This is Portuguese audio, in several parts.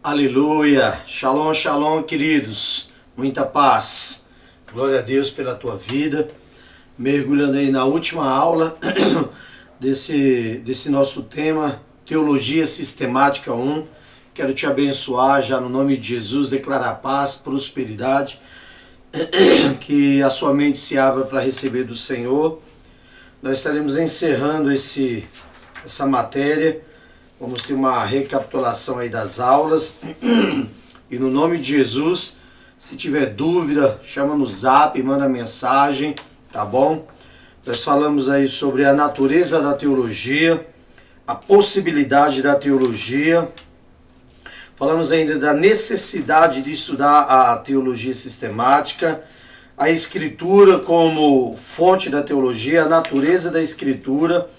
Aleluia, shalom, shalom, queridos, muita paz, glória a Deus pela tua vida, mergulhando aí na última aula desse nosso tema, Teologia Sistemática 1, quero te abençoar já no nome de Jesus, declarar paz, prosperidade, que a sua mente se abra para receber do Senhor. Nós estaremos encerrando essa matéria. Vamos ter uma recapitulação aí das aulas. E no nome de Jesus, se tiver dúvida, chama no zap, manda mensagem, tá bom? Nós falamos aí sobre a natureza da teologia, a possibilidade da teologia. Falamos ainda da necessidade de estudar a teologia sistemática, a escritura como fonte da teologia, a natureza da escritura.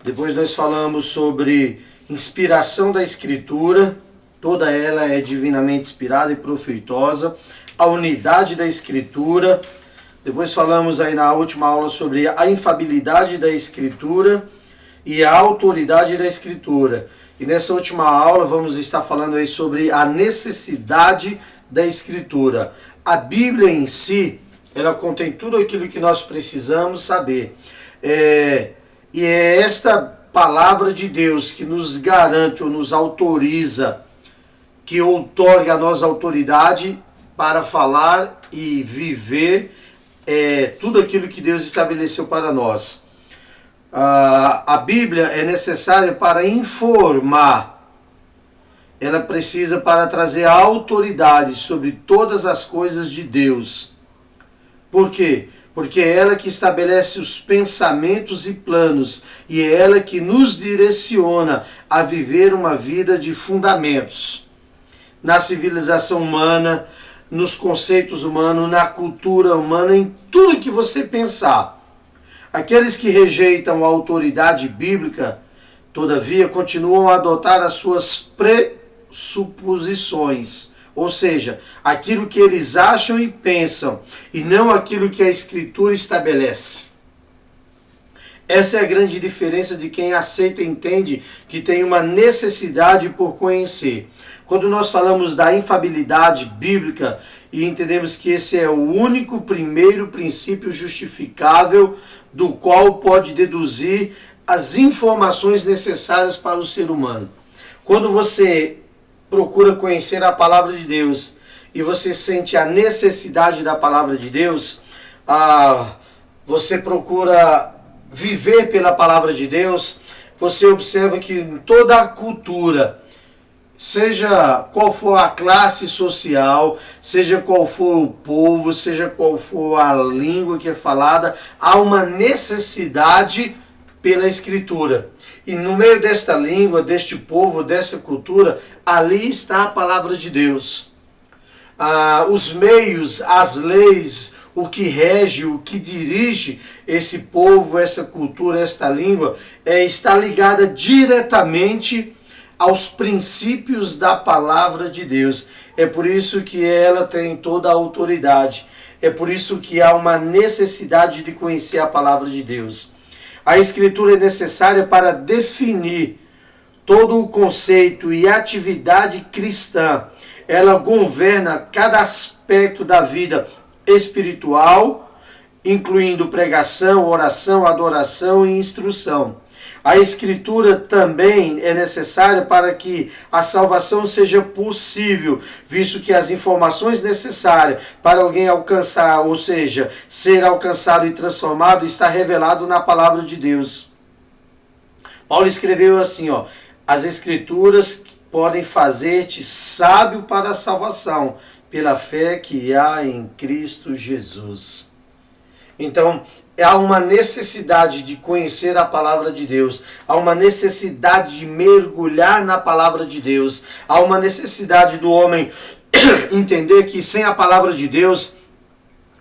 Depois nós falamos sobre inspiração da escritura, toda ela é divinamente inspirada e profeitosa, a unidade da escritura. Depois falamos aí na última aula sobre a infabilidade da escritura e a autoridade da escritura. E nessa última aula vamos estar falando aí sobre a necessidade da escritura. A Bíblia em si, ela contém tudo aquilo que nós precisamos saber. E é esta palavra de Deus que nos garante ou nos autoriza, que outorga a nós autoridade para falar e viver tudo aquilo que Deus estabeleceu para nós. A Bíblia é necessária para informar, ela precisa para trazer a autoridade sobre todas as coisas de Deus. Por quê? Porque é ela que estabelece os pensamentos e planos, e é ela que nos direciona a viver uma vida de fundamentos. Na civilização humana, nos conceitos humanos, na cultura humana, em tudo que você pensar. Aqueles que rejeitam a autoridade bíblica, todavia, continuam a adotar as suas pressuposições. Ou seja, aquilo que eles acham e pensam, e não aquilo que a Escritura estabelece. Essa é a grande diferença de quem aceita e entende que tem uma necessidade por conhecer. Quando nós falamos da infabilidade bíblica e entendemos que esse é o único primeiro princípio justificável do qual pode deduzir as informações necessárias para o ser humano. Quando você procura conhecer a palavra de Deus e você sente a necessidade da palavra de Deus, você procura viver pela palavra de Deus, você observa que em toda a cultura, seja qual for a classe social, seja qual for o povo, seja qual for a língua que é falada, há uma necessidade pela Escritura. E no meio desta língua, deste povo, dessa cultura, ali está a palavra de Deus. Os meios, as leis, o que rege, o que dirige esse povo, essa cultura, esta língua, está ligada diretamente aos princípios da palavra de Deus. É por isso que ela tem toda a autoridade. É por isso que há uma necessidade de conhecer a palavra de Deus. A Escritura é necessária para definir todo o conceito e atividade cristã. Ela governa cada aspecto da vida espiritual, incluindo pregação, oração, adoração e instrução. A Escritura também é necessária para que a salvação seja possível, visto que as informações necessárias para alguém alcançar, ou seja, ser alcançado e transformado, está revelado na palavra de Deus. Paulo escreveu assim, as Escrituras podem fazer-te sábio para a salvação, pela fé que há em Cristo Jesus. Então, há uma necessidade de conhecer a palavra de Deus. Há uma necessidade de mergulhar na palavra de Deus. Há uma necessidade do homem entender que sem a palavra de Deus,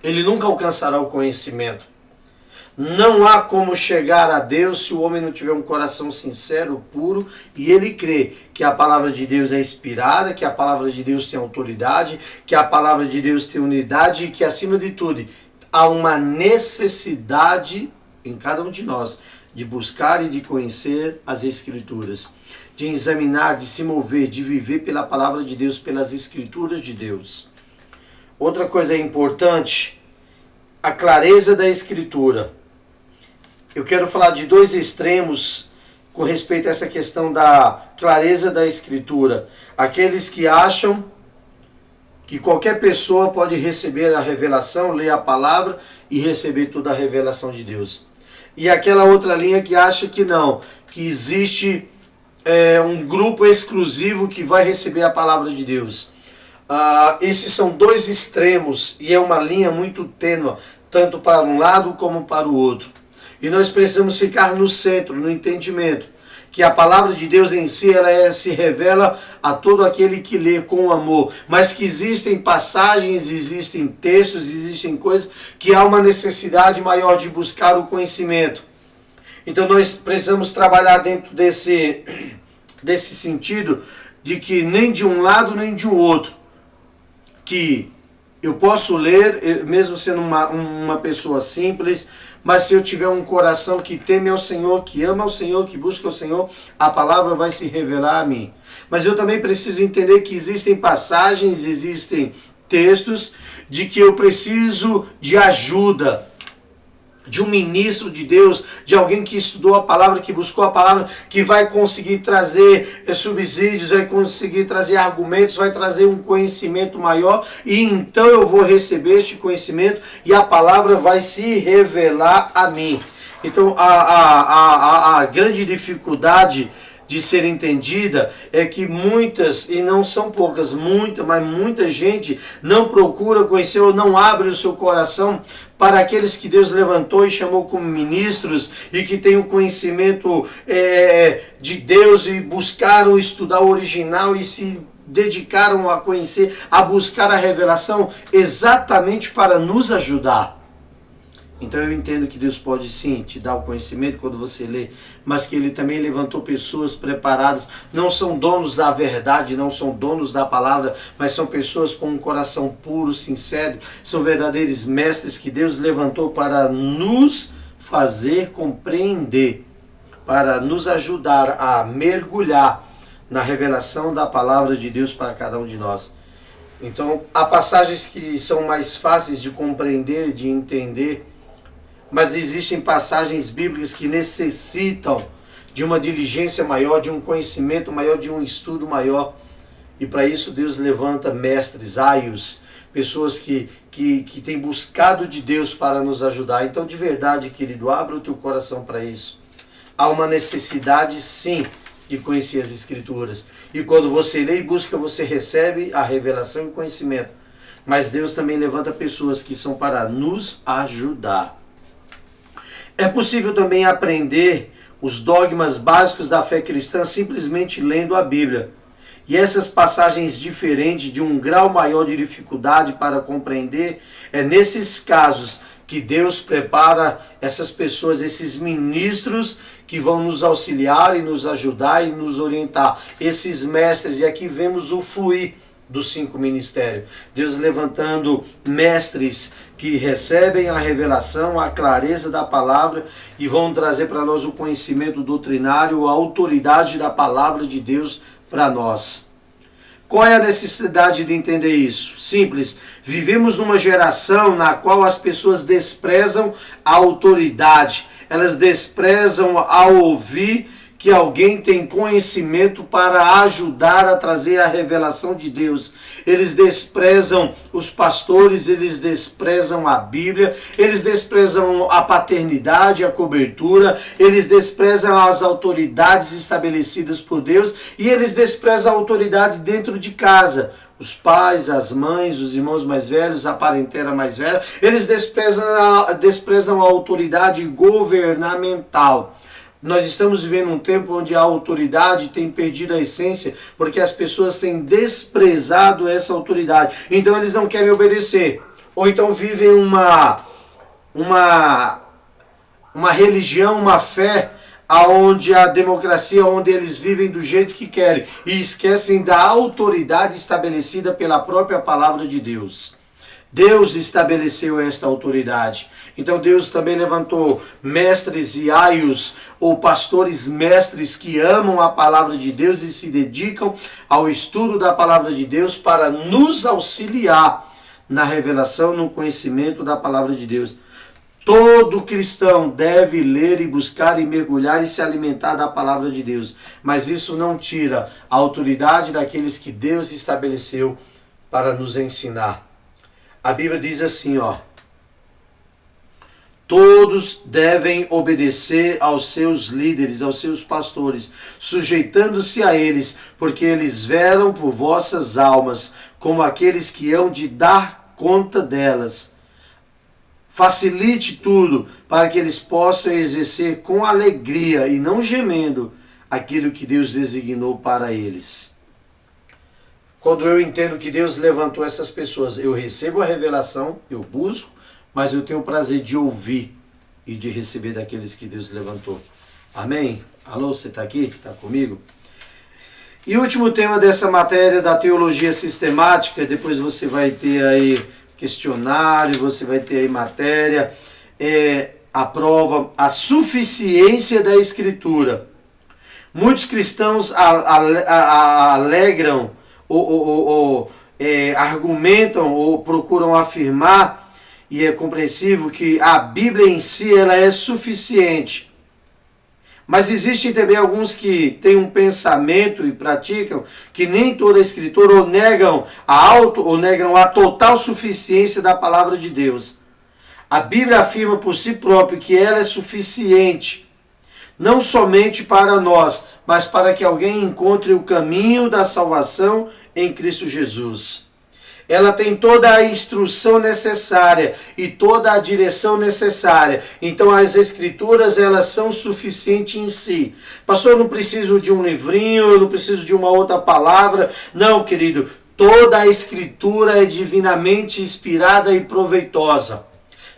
ele nunca alcançará o conhecimento. Não há como chegar a Deus se o homem não tiver um coração sincero, puro, e ele crê que a palavra de Deus é inspirada, que a palavra de Deus tem autoridade, que a palavra de Deus tem unidade e que, acima de tudo, há uma necessidade em cada um de nós de buscar e de conhecer as Escrituras. de examinar, de se mover, de viver pela palavra de Deus, pelas escrituras de Deus. Outra coisa importante, a clareza da escritura. Eu quero falar de dois extremos com respeito a essa questão da clareza da escritura. Aqueles que acham que qualquer pessoa pode receber a revelação, ler a palavra e receber toda a revelação de Deus. E aquela outra linha que acha que não, que existe um grupo exclusivo que vai receber a palavra de Deus. Esses são dois extremos e é uma linha muito tênue, tanto para um lado como para o outro. E nós precisamos ficar no centro, no entendimento, que a palavra de Deus em si se revela a todo aquele que lê com amor, mas que existem passagens, existem textos, existem coisas que há uma necessidade maior de buscar o conhecimento. Então nós precisamos trabalhar dentro desse sentido de que nem de um lado nem de um outro, que eu posso ler, mesmo sendo uma pessoa simples, mas se eu tiver um coração que teme ao Senhor, que ama ao Senhor, que busca ao Senhor, a palavra vai se revelar a mim. Mas eu também preciso entender que existem passagens, existem textos de que eu preciso de ajuda, de um ministro de Deus, de alguém que estudou a palavra, que buscou a palavra, que vai conseguir trazer subsídios, vai conseguir trazer argumentos, vai trazer um conhecimento maior, e então eu vou receber este conhecimento e a palavra vai se revelar a mim. Então a grande dificuldade de ser entendida é que muitas, e não são poucas, mas muita gente não procura conhecer ou não abre o seu coração para aqueles que Deus levantou e chamou como ministros e que têm o conhecimento de Deus e buscaram estudar o original e se dedicaram a conhecer, a buscar a revelação exatamente para nos ajudar. Então eu entendo que Deus pode sim te dar o conhecimento quando você lê, mas que Ele também levantou pessoas preparadas, não são donos da verdade, não são donos da palavra, mas são pessoas com um coração puro, sincero, são verdadeiros mestres que Deus levantou para nos fazer compreender, para nos ajudar a mergulhar na revelação da palavra de Deus para cada um de nós. Então há passagens que são mais fáceis de compreender, de entender, mas existem passagens bíblicas que necessitam de uma diligência maior, de um conhecimento maior, de um estudo maior. E para isso Deus levanta mestres, aios, pessoas que têm buscado de Deus para nos ajudar. Então, de verdade, querido, abra o teu coração para isso. Há uma necessidade, sim, de conhecer as Escrituras. E quando você lê e busca, você recebe a revelação e o conhecimento. Mas Deus também levanta pessoas que são para nos ajudar. É possível também aprender os dogmas básicos da fé cristã simplesmente lendo a Bíblia. E essas passagens diferentes, de um grau maior de dificuldade para compreender, é nesses casos que Deus prepara essas pessoas, esses ministros que vão nos auxiliar e nos ajudar e nos orientar. Esses mestres, e aqui vemos o fluir dos 5 ministérios. Deus levantando mestres que recebem a revelação, a clareza da palavra e vão trazer para nós o conhecimento doutrinário, a autoridade da palavra de Deus para nós. Qual é a necessidade de entender isso? Simples. Vivemos numa geração na qual as pessoas desprezam a autoridade. Elas desprezam ao ouvir que alguém tem conhecimento para ajudar a trazer a revelação de Deus. Eles desprezam os pastores, eles desprezam a Bíblia, eles desprezam a paternidade, a cobertura, eles desprezam as autoridades estabelecidas por Deus e eles desprezam a autoridade dentro de casa. Os pais, as mães, os irmãos mais velhos, a parentela mais velha, eles desprezam a autoridade governamental. Nós estamos vivendo um tempo onde a autoridade tem perdido a essência, porque as pessoas têm desprezado essa autoridade. Então eles não querem obedecer. Ou então vivem uma religião, uma fé, aonde a democracia, onde eles vivem do jeito que querem. E esquecem da autoridade estabelecida pela própria palavra de Deus. Deus estabeleceu esta autoridade. Então Deus também levantou mestres e aios, ou pastores mestres que amam a palavra de Deus e se dedicam ao estudo da palavra de Deus para nos auxiliar na revelação, no conhecimento da palavra de Deus. Todo cristão deve ler e buscar e mergulhar e se alimentar da palavra de Deus. Mas isso não tira a autoridade daqueles que Deus estabeleceu para nos ensinar. A Bíblia diz assim, todos devem obedecer aos seus líderes, aos seus pastores, sujeitando-se a eles, porque eles velam por vossas almas, como aqueles que hão de dar conta delas. Facilite tudo para que eles possam exercer com alegria e não gemendo aquilo que Deus designou para eles. Quando eu entendo que Deus levantou essas pessoas, eu recebo a revelação, eu busco, mas eu tenho o prazer de ouvir e de receber daqueles que Deus levantou. Amém? Alô, você está aqui? Está comigo? E o último tema dessa matéria da teologia sistemática, depois você vai ter aí questionário, você vai ter aí matéria, a prova, a suficiência da Escritura. Muitos cristãos alegram, argumentam ou procuram afirmar, e é compreensível, que a Bíblia em si ela é suficiente. Mas existem também alguns que têm um pensamento e praticam que nem toda a Escritura ou negam a total suficiência da palavra de Deus. A Bíblia afirma por si própria que ela é suficiente, não somente para nós, mas para que alguém encontre o caminho da salvação em Cristo Jesus. Ela tem toda a instrução necessária e toda a direção necessária. Então as Escrituras, elas são suficientes em si. Pastor, eu não preciso de um livrinho, eu não preciso de uma outra palavra. Não, querido, toda a Escritura é divinamente inspirada e proveitosa.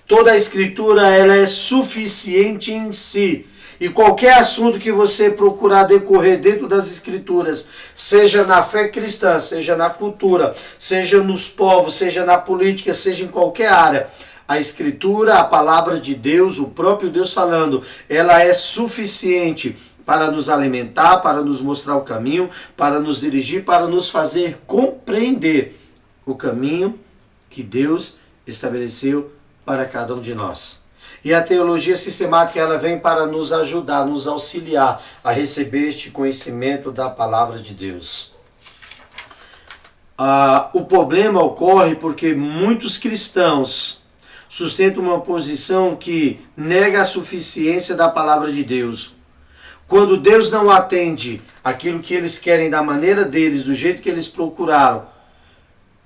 Toda a Escritura, ela é suficiente em si. E qualquer assunto que você procurar decorrer dentro das Escrituras, seja na fé cristã, seja na cultura, seja nos povos, seja na política, seja em qualquer área, a Escritura, a palavra de Deus, o próprio Deus falando, ela é suficiente para nos alimentar, para nos mostrar o caminho, para nos dirigir, para nos fazer compreender o caminho que Deus estabeleceu para cada um de nós. E a teologia sistemática, ela vem para nos ajudar, nos auxiliar a receber este conhecimento da palavra de Deus. O problema ocorre porque muitos cristãos sustentam uma posição que nega a suficiência da palavra de Deus. Quando Deus não atende aquilo que eles querem da maneira deles, do jeito que eles procuraram,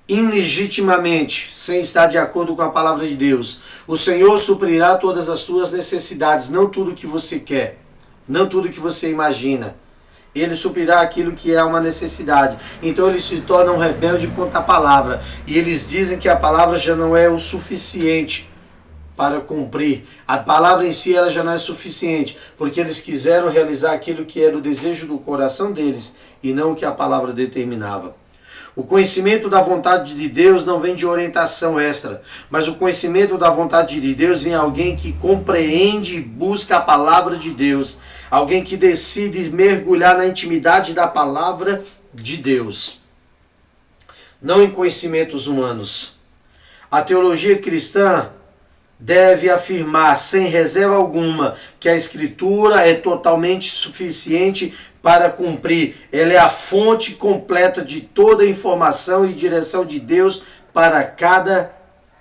ilegitimamente, sem estar de acordo com a palavra de Deus, o Senhor suprirá todas as tuas necessidades, não tudo que você quer, não tudo que você imagina. Ele suprirá aquilo que é uma necessidade. Então eles se tornam rebeldes contra a palavra, e eles dizem que a palavra já não é o suficiente para cumprir. A palavra em si, ela já não é suficiente, porque eles quiseram realizar aquilo que era o desejo do coração deles, e não o que a palavra determinava. O conhecimento da vontade de Deus não vem de orientação extra, mas o conhecimento da vontade de Deus vem de alguém que compreende e busca a palavra de Deus, alguém que decide mergulhar na intimidade da palavra de Deus, não em conhecimentos humanos. A teologia cristã deve afirmar, sem reserva alguma, que a Escritura é totalmente suficiente para cumprir. Ela é a fonte completa de toda a informação e direção de Deus para cada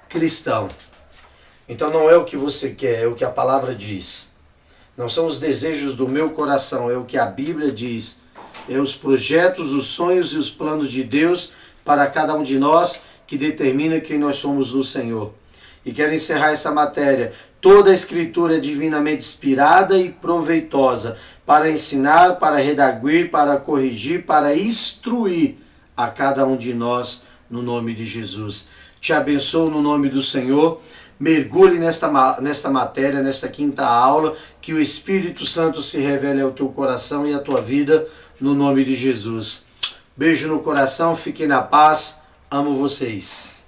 cristão. Então não é o que você quer, é o que a palavra diz. Não são os desejos do meu coração, é o que a Bíblia diz. É os projetos, os sonhos e os planos de Deus para cada um de nós que determina quem nós somos no Senhor. E quero encerrar essa matéria. Toda a Escritura é divinamente inspirada e proveitosa para ensinar, para redarguir, para corrigir, para instruir a cada um de nós no nome de Jesus. Te abençoo no nome do Senhor. Mergulhe nesta matéria, nesta quinta aula, que o Espírito Santo se revele ao teu coração e à tua vida no nome de Jesus. Beijo no coração, fiquem na paz, amo vocês.